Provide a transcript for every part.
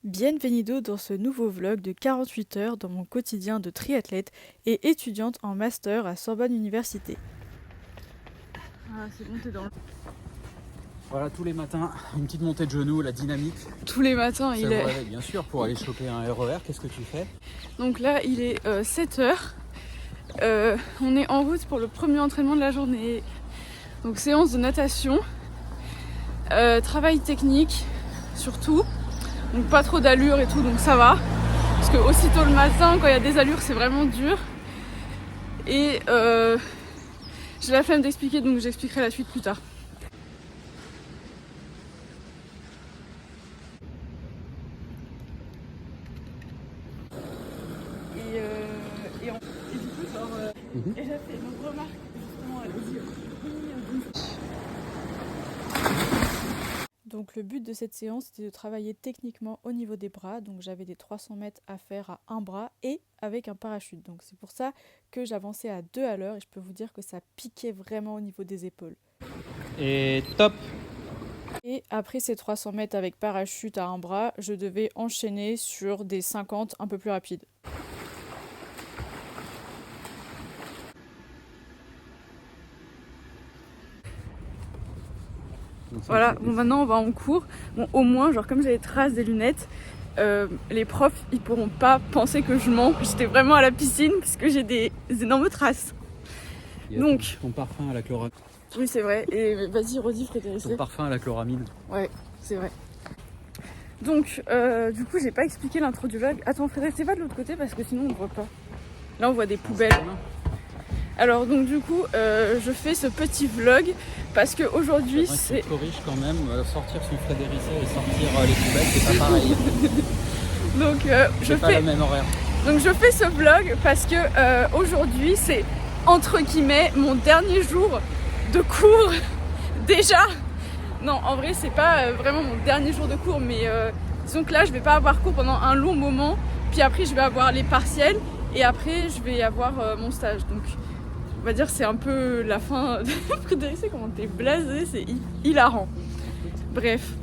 Bienvenido dans ce nouveau vlog de 48 heures dans mon quotidien de triathlète et étudiante en master à Sorbonne Université. Ah, c'est bon, t'es dans le... Voilà, tous les matins, une petite montée de genoux, la dynamique. Tous les matins, Ça il vous est... réveille, bien sûr, pour aller choper un RER, qu'est-ce que tu fais? Donc là, il est 7h. On est en route pour le premier entraînement de la journée. Donc séance de natation. Travail technique, surtout. Donc pas trop d'allure et tout, donc ça va. Parce que aussitôt le matin, quand il y a des allures, c'est vraiment dur. Et j'ai la flemme d'expliquer, donc j'expliquerai la suite plus tard. Et du coup, genre, et j'ai fait une remarque, justement, elle dit Donc le but de cette séance c'était de travailler techniquement au niveau des bras, donc j'avais des 300 mètres à faire à un bras et avec un parachute. Donc c'est pour ça que j'avançais à 2 à l'heure et je peux vous dire que ça piquait vraiment au niveau des épaules. Et top! Et après ces 300 mètres avec parachute à un bras, je devais enchaîner sur des 50 un peu plus rapides. Voilà, bon maintenant on va en cours. Bon, au moins, genre comme j'ai les traces des lunettes, les profs ils pourront pas penser que je mens. J'étais vraiment à la piscine parce que j'ai des énormes traces. Donc, ton parfum à la chloramine. oui c'est vrai. Et vas-y redis Frédéric. Ton parfum à la chloramine. Ouais, c'est vrai. Donc, du coup j'ai pas expliqué l'intro du vlog. Attends Frédéric, c'est pas de l'autre côté parce que sinon on voit pas. Là on voit des poubelles. Alors donc du coup je fais ce petit vlog parce que aujourd'hui c'est... Tu corriges quand même, sortir son Frédéricet et sortir les poubelles, c'est pas pareil. Donc C'est pas le même horaire. Donc je fais ce vlog parce que aujourd'hui c'est entre guillemets mon dernier jour de cours déjà. Non en vrai c'est pas vraiment mon dernier jour de cours mais disons que là je vais pas avoir cours pendant un long moment. Puis après je vais avoir les partiels et après je vais avoir mon stage. Donc on va dire que c'est un peu la fin de Frédéric, c'est comment t'es blasé, c'est hilarant. Bref,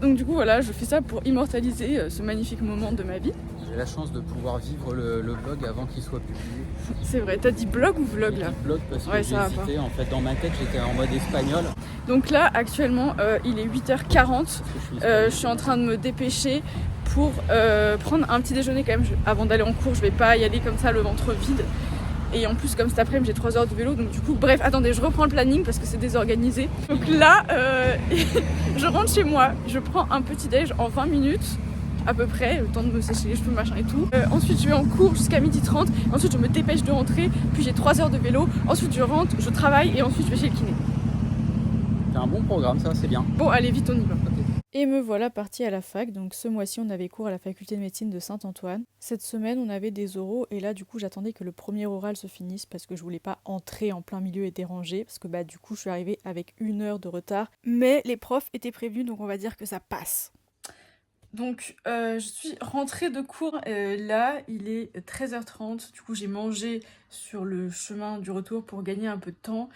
donc du coup voilà, je fais ça pour immortaliser ce magnifique moment de ma vie. J'ai la chance de pouvoir vivre le vlog avant qu'il soit publié. C'est vrai, t'as dit blog ou vlog là? Vlog parce que Ouais, j'ai ça va hésité, en fait dans ma tête j'étais en mode espagnol. Donc là actuellement il est 8h40, je suis en train de me dépêcher pour prendre un petit déjeuner quand même avant d'aller en cours. Je vais pas y aller comme ça le ventre vide. Et en plus comme cet après-midi j'ai 3 heures de vélo, donc du coup bref, attendez, je reprends le planning parce que c'est désorganisé. Donc là je rentre chez moi, je prends un petit déj en 20 minutes à peu près, le temps de me sécher les cheveux machin et tout. Ensuite je vais en cours jusqu'à 12h30, ensuite je me dépêche de rentrer, puis j'ai 3 heures de vélo, ensuite je rentre, je travaille et ensuite je vais chez le kiné. C'est un bon programme ça, c'est bien. Bon allez vite on y va. Et me voilà partie à la fac, donc ce mois-ci on avait cours à la faculté de médecine de Saint-Antoine. Cette semaine on avait des oraux et là du coup j'attendais que le premier oral se finisse parce que je voulais pas entrer en plein milieu et déranger parce que du coup je suis arrivée avec 1 heure de retard. Mais les profs étaient prévenus donc on va dire que ça passe. Donc je suis rentrée de cours, là il est 13h30, du coup j'ai mangé sur le chemin du retour pour gagner un peu de temps.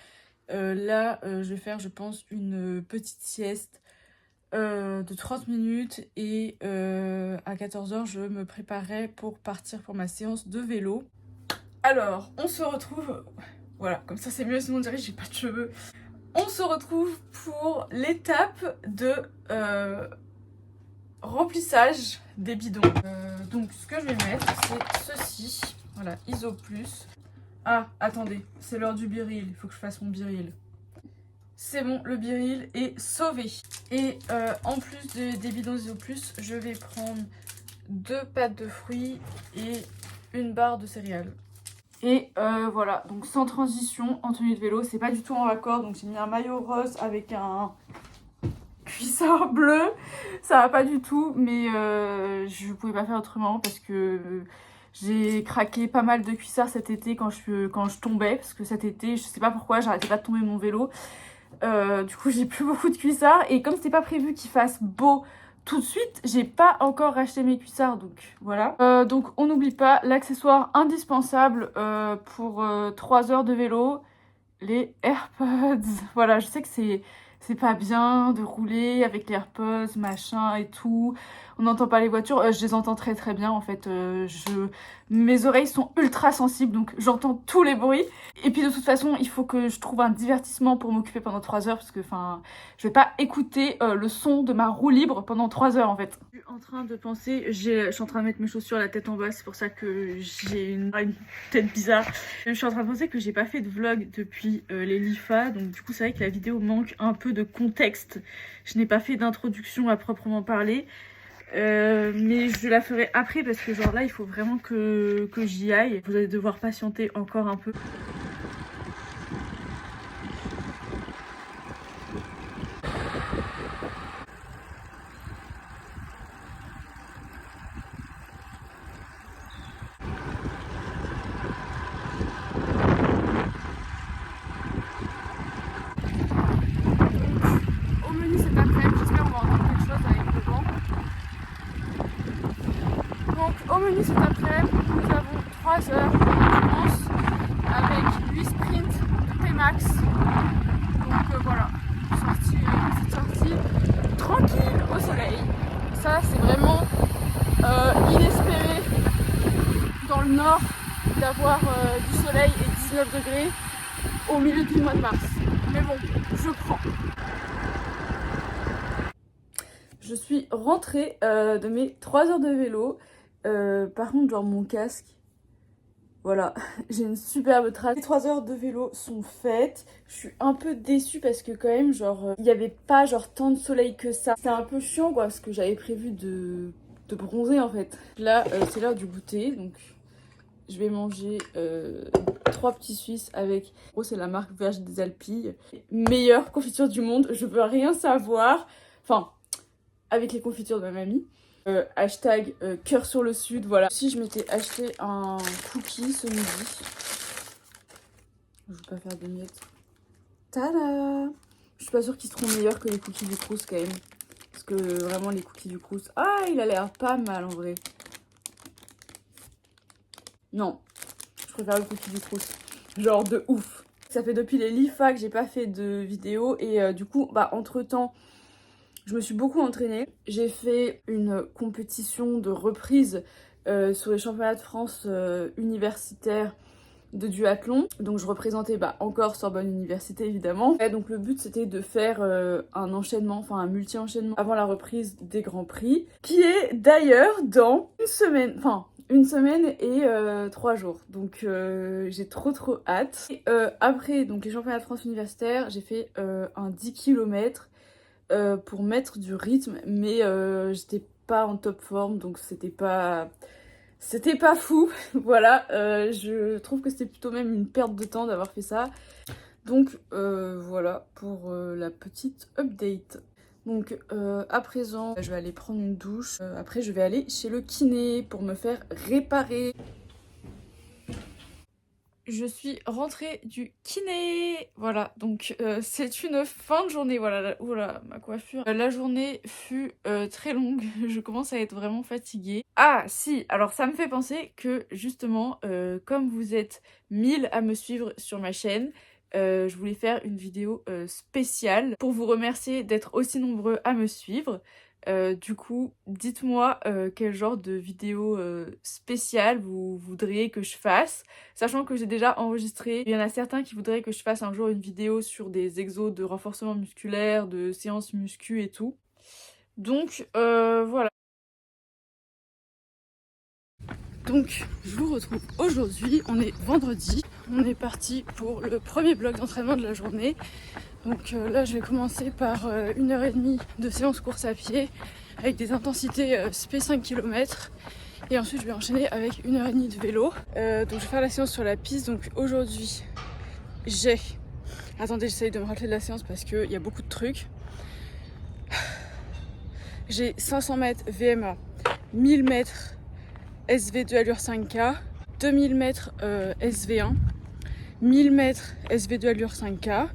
Là je vais faire je pense une petite sieste de 30 minutes et à 14h je me préparais pour partir pour ma séance de vélo. Alors on se retrouve, voilà comme ça c'est mieux sinon on dirait que j'ai pas de cheveux. On se retrouve pour l'étape de remplissage des bidons. Donc ce que je vais mettre c'est ceci, voilà Iso Plus. Ah attendez, c'est l'heure du biril, il faut que je fasse mon biril. C'est bon, le biril est sauvé. Et en plus des bidons Iso Plus, je vais prendre 2 pâtes de fruits et une barre de céréales. Et voilà, donc sans transition, en tenue de vélo, c'est pas du tout en raccord. Donc j'ai mis un maillot rose avec un cuissard bleu. Ça va pas du tout, mais je pouvais pas faire autrement parce que j'ai craqué pas mal de cuissards cet été quand je tombais. Parce que cet été, je sais pas pourquoi, j'arrêtais pas de tomber mon vélo. Du coup j'ai plus beaucoup de cuissards et comme c'était pas prévu qu'il fasse beau tout de suite, j'ai pas encore racheté mes cuissards, donc voilà. Donc on n'oublie pas l'accessoire indispensable pour 3 heures de vélo, les AirPods. Voilà, je sais que c'est pas bien de rouler avec les AirPods, machin et tout. On n'entend pas les voitures, je les entends très très bien en fait. Mes oreilles sont ultra sensibles donc j'entends tous les bruits. Et puis de toute façon, il faut que je trouve un divertissement pour m'occuper pendant 3 heures parce que je vais pas écouter le son de ma roue libre pendant 3 heures en fait. Je suis en train de penser, je suis en train de mettre mes chaussures la tête en bas, c'est pour ça que j'ai une tête bizarre. Je suis en train de penser que j'ai pas fait de vlog depuis les LIFA, donc du coup c'est vrai que la vidéo manque un peu de contexte. Je n'ai pas fait d'introduction à proprement parler. Mais je la ferai après parce que genre là il faut vraiment que j'y aille. Vous allez devoir patienter encore un peu. Au menu cet après-midi, j'espère qu'on va entendre quelque chose avec le vent. Donc au menu cet après-midi, nous avons 3 heures de commence avec 8 sprints de T-Max. Donc voilà, petite sortie tranquille au soleil. Ça c'est vraiment inespéré dans le nord d'avoir du soleil et 19 degrés au milieu du mois de mars. Mais bon, je prends. Je suis rentrée de mes 3 heures de vélo. Par contre, genre mon casque, voilà, j'ai une superbe trace. Les 3 heures de vélo sont faites. Je suis un peu déçue parce que quand même, genre, il n'y avait pas genre tant de soleil que ça. C'était un peu chiant quoi, parce que j'avais prévu de bronzer en fait. Là, c'est l'heure du goûter, donc je vais manger 3 petits Suisses avec... Oh, c'est la marque Verge des Alpilles. Meilleure confiture du monde, je veux rien savoir. Enfin, avec les confitures de ma mamie. Hashtag cœur sur le sud, voilà. Si je m'étais acheté un cookie ce midi. Je vais pas faire de miettes. Tada! Je suis pas sûre qu'ils seront meilleurs que les cookies du Crous quand même. Parce que vraiment les cookies du Crous... Ah, il a l'air pas mal en vrai. Non, je préfère le cookie du Crous. Genre de ouf. Ça fait depuis les LIFA que j'ai pas fait de vidéo. Et du coup, bah entre temps... Je me suis beaucoup entraînée. J'ai fait une compétition de reprise sur les championnats de France universitaires de duathlon. Donc je représentais encore Sorbonne Université évidemment. Et donc le but c'était de faire un enchaînement, enfin un multi-enchaînement avant la reprise des Grands Prix. Qui est d'ailleurs dans une semaine et 3 jours. Donc j'ai trop hâte. Et, après donc les championnats de France universitaires, j'ai fait un 10 km. Pour mettre du rythme, mais j'étais pas en top forme, donc c'était pas fou. Voilà, je trouve que c'était plutôt même une perte de temps d'avoir fait ça. Donc voilà pour la petite update. Donc à présent, je vais aller prendre une douche. Après, je vais aller chez le kiné pour me faire réparer. Je suis rentrée du kiné, voilà, donc c'est une fin de journée, voilà, oula, ma coiffure. La journée fut très longue, je commence à être vraiment fatiguée. Ah si, alors ça me fait penser que justement, comme vous êtes 1000 à me suivre sur ma chaîne, je voulais faire une vidéo spéciale pour vous remercier d'être aussi nombreux à me suivre. Du coup, dites-moi quel genre de vidéo spéciale vous voudriez que je fasse, sachant que j'ai déjà enregistré. Il y en a certains qui voudraient que je fasse un jour une vidéo sur des exos de renforcement musculaire, de séances muscu et tout. Donc voilà. Donc je vous retrouve aujourd'hui, on est vendredi, on est parti pour le premier bloc d'entraînement de la journée. Donc là je vais commencer par 1h30 de séance course à pied avec des intensités SP 5 km et ensuite je vais enchaîner avec 1h30 de vélo. Donc je vais faire la séance sur la piste. Donc aujourd'hui j'ai... Attendez, j'essaye de me rappeler de la séance parce qu'il y a beaucoup de trucs. J'ai 500 mètres VMA, 1000 mètres SV2 allure 5K, 2000 mètres SV1, 1000 mètres SV2 allure 5K,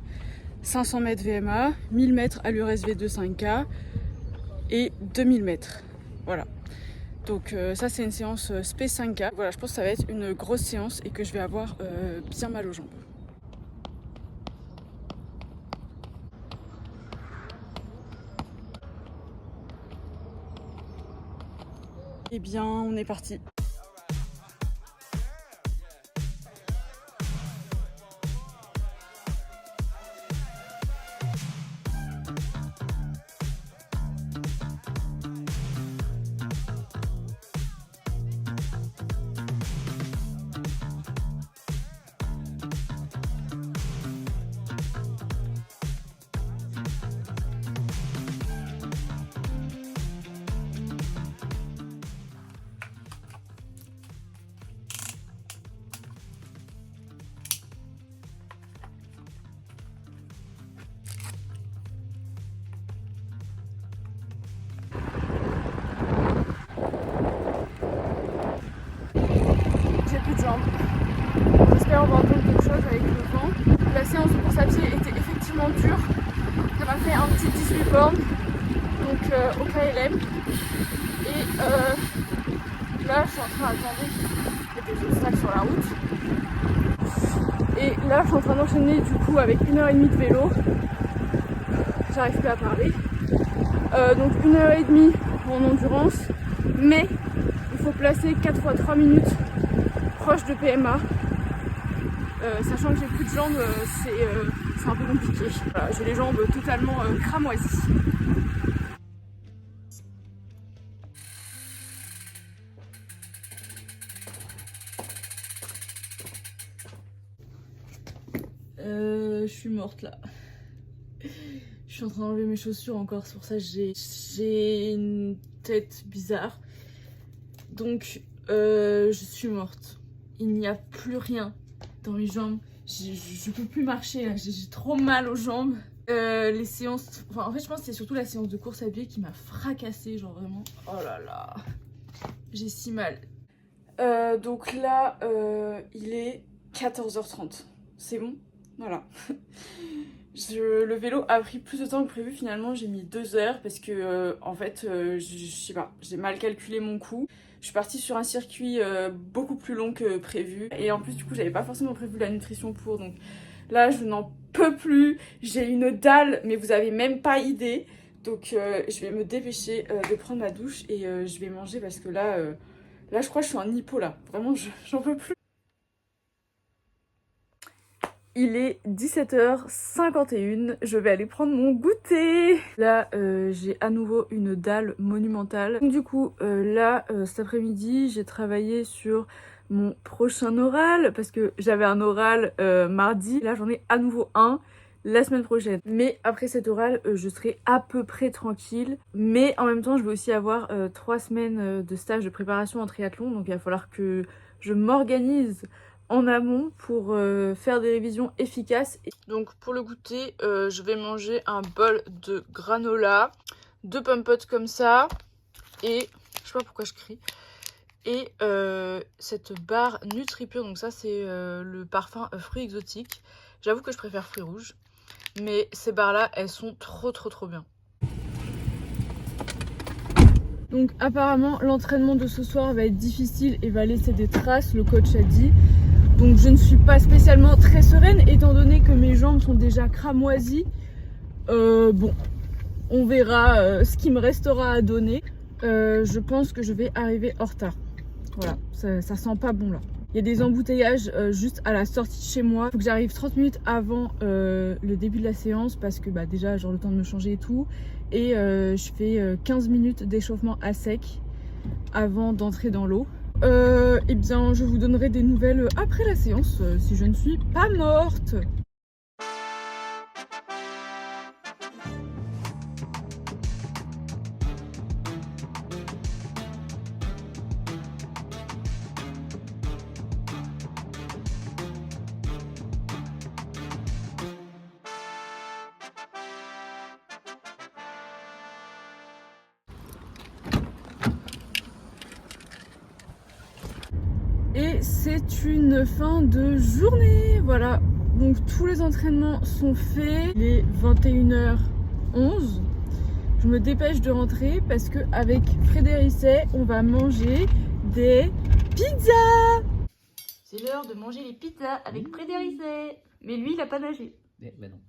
500 mètres VMA, 1000 mètres allure SV2 5K et 2000 mètres. Voilà. Donc ça c'est une séance SP 5K. Voilà, je pense que ça va être une grosse séance et que je vais avoir bien mal aux jambes. Eh bien, on est parti. J'espère on va entendre quelque chose avec le vent. La séance de course à pied était effectivement dure. Ça m'a fait un petit 18 bornes, donc au KLM. Et là je suis en train d'attendre, il y a des obstacles sur la route. Et là je suis en train d'enchaîner du coup avec 1h30 de vélo. J'arrive plus à parler. Donc 1h30 en endurance, mais il faut placer 4 fois 3 minutes proche de PMA. Sachant que j'ai plus de jambes, c'est un peu compliqué. Voilà, j'ai les jambes totalement cramoisies. Je suis morte là. Je suis en train d'enlever mes chaussures encore, c'est pour ça que j'ai une tête bizarre. Donc je suis morte. Il n'y a plus rien dans mes jambes. Je peux plus marcher là, j'ai trop mal aux jambes. Les séances, enfin en fait je pense que c'est surtout la séance de course à pied qui m'a fracassée, genre vraiment. Oh là là, j'ai si mal. Donc là il est 14h30, c'est bon, voilà. Le vélo a pris plus de temps que prévu, finalement j'ai mis 2 heures parce que en fait je sais pas, j'ai mal calculé mon coup. Je suis partie sur un circuit beaucoup plus long que prévu et en plus du coup j'avais pas forcément prévu la nutrition pour, donc là je n'en peux plus, j'ai une dalle mais vous avez même pas idée, donc je vais me dépêcher de prendre ma douche et je vais manger parce que là je crois que je suis en hypo là, vraiment j'en peux plus. Il est 17h51, je vais aller prendre mon goûter. Là, j'ai à nouveau une dalle monumentale. Donc, du coup, là, cet après-midi, j'ai travaillé sur mon prochain oral parce que j'avais un oral mardi. Là, j'en ai à nouveau un la semaine prochaine. Mais après cet oral, je serai à peu près tranquille. Mais en même temps, je vais aussi avoir 3 semaines de stage de préparation en triathlon. Donc, il va falloir que je m'organise en amont pour faire des révisions efficaces. Donc pour le goûter, je vais manger un bol de granola, 2 pommes-potes comme ça, et je sais pas pourquoi je crie, et cette barre NutriPure, donc ça c'est le parfum fruits exotiques. J'avoue que je préfère fruits rouges, mais ces barres là elles sont trop bien. Donc apparemment l'entraînement de ce soir va être difficile et va laisser des traces, le coach a dit. Donc je ne suis pas spécialement très sereine étant donné que mes jambes sont déjà cramoisies. Bon, on verra ce qui me restera à donner. Je pense que je vais arriver en retard. Voilà, ça sent pas bon là. Il y a des embouteillages juste à la sortie de chez moi. Il faut que j'arrive 30 minutes avant le début de la séance parce que bah, déjà j'ai le temps de me changer et tout. Et je fais 15 minutes d'échauffement à sec avant d'entrer dans l'eau. Eh bien, je vous donnerai des nouvelles après la séance si je ne suis pas morte. Et c'est une fin de journée, voilà. Donc tous les entraînements sont faits. Il est 21h11. Je me dépêche de rentrer parce que avec Frédéricet, on va manger des pizzas. C'est l'heure de manger les pizzas avec Frédéricet. Mais lui, il a pas nagé. Ben non.